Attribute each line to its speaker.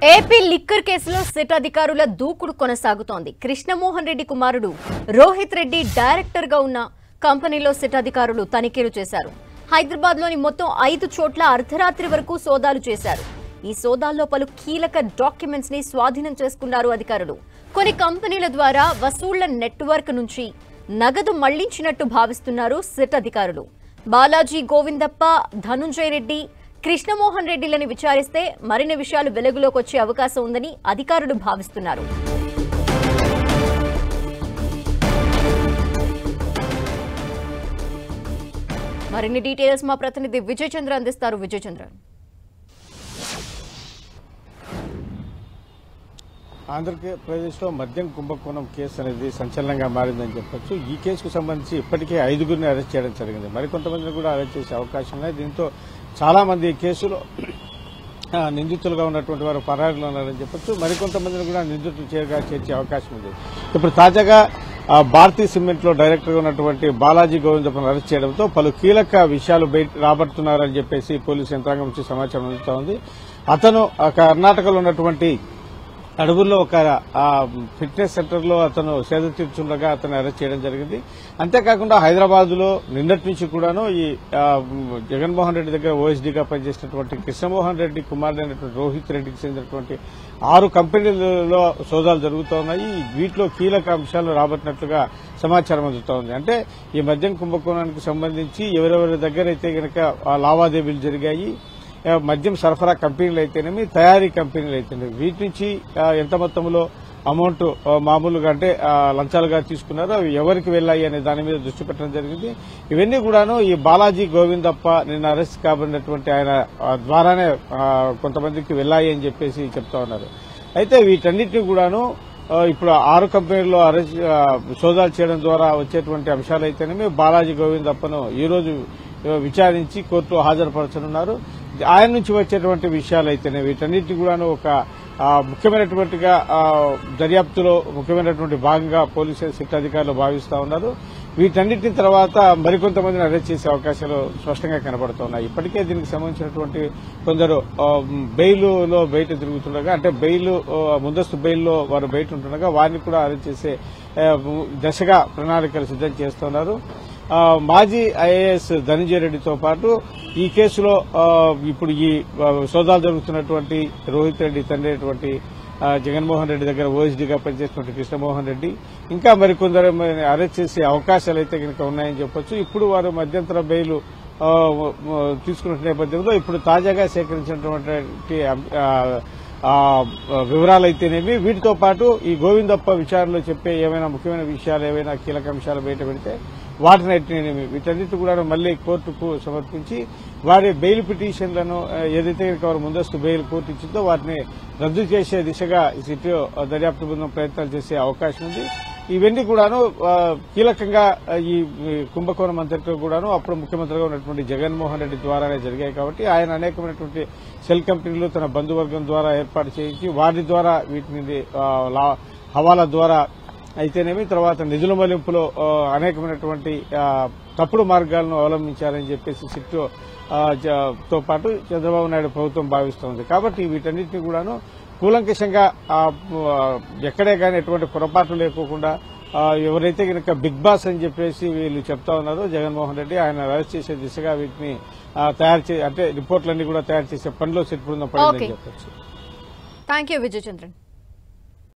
Speaker 1: AP liquor కేసులో SIT అధికారుల దూకుడు కొనసాగుతోంది. కృష్ణమోహన్ రెడ్డి కుమారుడు రోహిత్ రెడ్డి డైరెక్టర్ గా ఉన్న కంపెనీలో సిట్ అధికారులు తనిఖీలు చేశారు. హైదరాబాద్ లోని మొత్తం 5 చోట్ల అర్ధరాత్రి వరకు సోదాలు చేశారు. ఈ సోదాల్లో పలు కీలక డాక్యుమెంట్స్ ని స్వాధీనం చేసుకున్నారు అధికారులు. కొన్ని కంపెనీల ద్వారా వసూళ్ల నెట్వర్క్ నుంచి నగదు మళ్లించినట్టు భావిస్తున్నారు సిట్ అధికారులు. బాలాజీ గోవిందప్ప, ధనుంజయ రెడ్డి, కృష్ణమోహన్ రెడ్డిలని విచారిస్తే మరిన్ని విషయాలు వెలుగులోకి వచ్చే అవకాశం ఉందని అధికారులు భావిస్తున్నారు. మరిన్ని డీటెయిల్స్ మా ప్రతినిధి విజయ్ చంద్ర అందిస్తారు. విజయ్ చంద్ర,
Speaker 2: ఆంధ్రప్రదేశ్లో మద్యం కుంభకోణం కేసు అనేది సంచలనంగా మారిందని చెప్పొచ్చు. ఈ కేసుకు సంబంధించి ఇప్పటికే 5గురిని అరెస్ట్ చేయడం జరిగింది. మరికొంతమందిని కూడా అరెస్ట్ చేసే అవకాశం ఉన్నాయి. దీంతో చాలా మంది కేసులో నిందితులుగా ఉన్నటువంటి వారు పరారీలో ఉన్నారని చెప్పొచ్చు. మరికొంతమందిని కూడా నిందితులు చేర్చే అవకాశం ఉంది. ఇప్పుడు తాజాగా భారతీ సిమెంట్ లో డైరెక్టర్ గా ఉన్నటువంటి బాలాజీ గోవిందప్పను అరెస్ట్ చేయడంతో పలు కీలక విషయాలు రాబడుతున్నారని చెప్పేసి పోలీసు యంత్రాంగం నుంచి సమాచారం అందుతా ఉంది. అతను కర్ణాటకలో ఉన్నటువంటి అడవుల్లో ఒక ఫిట్నెస్ సెంటర్ లో అతను సేద తీర్చుండగా అతను అరెస్ట్ చేయడం జరిగింది. అంతేకాకుండా హైదరాబాద్ లో నిన్నటి నుంచి కూడాను ఈ జగన్మోహన్ రెడ్డి దగ్గర ఓఎస్డీగా పనిచేసినటువంటి కృష్ణమోహన్ రెడ్డి కుమారుడైనటువంటి రోహిత్ రెడ్డికి చెందినటువంటి 6 కంపెనీలలో సోదాలు జరుగుతూ ఉన్నాయి. వీటిలో కీలక అంశాలు రాబట్టినట్లుగా సమాచారం అందుతా ఉంది. అంటే ఈ మద్యం కుంభకోణానికి సంబంధించి ఎవరెవరి దగ్గర అయితే గనక లావాదేవీలు జరిగాయి, మద్యం సరఫరా కంపెనీలు అయితేనేమి, తయారీ కంపెనీలు అయితేనేమి, వీటి నుంచి ఎంత మొత్తంలో అమౌంట్ మామూలుగా అంటే లంచాలుగా తీసుకున్నారో అవి ఎవరికి వెళ్లాయి అనే దాని మీద దృష్టి పెట్టడం జరిగింది. ఇవన్నీ కూడాను ఈ బాలాజీ గోవిందప్ప నిన్న అరెస్ట్ కాబడినటువంటి ఆయన ద్వారానే కొంతమందికి వెళ్లాయి అని చెప్పేసి చెప్తా ఉన్నారు. అయితే వీటన్నిటిని కూడాను ఇప్పుడు 6 కంపెనీల్లో సోదాలు చేయడం ద్వారా వచ్చేటువంటి అంశాలు అయితేనేమి బాలాజీ గోవిందప్పను ఈ రోజు విచారించి కోర్టులో హాజరుపరచనున్నారు. ఆయన నుంచి వచ్చేటువంటి విషయాలు అయితేనే వీటన్నిటిని కూడాను ఒక ముఖ్యమైనటువంటిగా దర్యాప్తులో ముఖ్యమైనటువంటి భాగంగా పోలీసు సిట్ అధికారులు భావిస్తా ఉన్నారు. వీటన్నిటిని తర్వాత మరికొంతమందిని అరెస్ట్ చేసే అవకాశాలు స్పష్టంగా కనబడుతున్నాయి. ఇప్పటికే దీనికి సంబంధించినటువంటి కొందరు బెయిల్లో బయట తిరుగుతుండగా, అంటే ముందస్తు బెయిల్లో వారు బయట ఉంటుండగా వారిని కూడా అరెస్ట్ చేసే దశగా ప్రణాళికలు సిద్దం చేస్తున్నారు. మాజీ ఐఏఎస్ ధనుంజయ రెడ్డితో పాటు ఈ కేసులో ఇప్పుడు ఈ సోదాలు జరుగుతున్నటువంటి రోహిత్ రెడ్డి తండ్రి అయినటువంటి జగన్మోహన్ రెడ్డి దగ్గర ఓఎస్డీగా పనిచేసినటువంటి కృష్ణమోహన్ రెడ్డి, ఇంకా మరికొందరు అరెస్ట్ చేసే అవకాశాలు అయితే కనుక ఉన్నాయని చెప్పొచ్చు. ఇప్పుడు వారు మధ్యంతర బెయిల్ తీసుకున్న నేపథ్యంలో ఇప్పుడు తాజాగా సేకరించినటువంటి వివరాలైతేనేమి, వీటితో పాటు ఈ గోవిందప్ప విచారణలో చెప్పే ఏమైనా ముఖ్యమైన విషయాలు, ఏవైనా కీలక అంశాలు బయట పెడితే వాటినైతేనేమి వీటన్నిటి కూడా మళ్లీ కోర్టుకు సమర్పించి వారి బెయిల్ పిటిషన్లను ఏదైతే వారు ముందస్తు బెయిల్ కోర్టు ఇచ్చిందో వాటిని రద్దు చేసే దిశగా సిట్ దర్యాప్తు బృందం ప్రయత్నాలు చేసే అవకాశం ఉంది. ఇవన్నీ కూడాను కీలకంగా ఈ కుంభకోణం అంతటిలో కూడాను అప్పుడు ముఖ్యమంత్రిగా ఉన్నటువంటి జగన్మోహన్ రెడ్డి ద్వారానే జరిగాయి. కాబట్టి ఆయన అనేకమైనటువంటి సెల్ కంపెనీలు తన బంధువర్గం ద్వారా ఏర్పాటు చేయించి వారి ద్వారా వీటిని హవాలా ద్వారా అయితేనేమి, తర్వాత నిధుల మళ్లింపులో అనేకమైనటువంటి తప్పుడు మార్గాలను అవలంబించారని చెప్పేసి సిట్ తో పాటు చంద్రబాబు నాయుడు ప్రభుత్వం భావిస్తోంది. కాబట్టి వీటన్నిటిని కూడాను కూలంకషంగా ఎక్కడే కానీ ఎటువంటి పొరపాట్లు లేకోకుండా ఎవరైతే కనుక బిగ్ బాస్ అని చెప్పేసి వీళ్ళు చెప్తా ఉన్నారో జగన్మోహన్ రెడ్డి, ఆయన అరెస్ట్ చేసే దిశగా వీటిని అంటే రిపోర్టులన్నీ కూడా తయారు చేసే పనిలో సిట్ బృందం పడిందని చెప్పొచ్చు.
Speaker 1: థాంక్యూ విజయ్ చంద్రన్.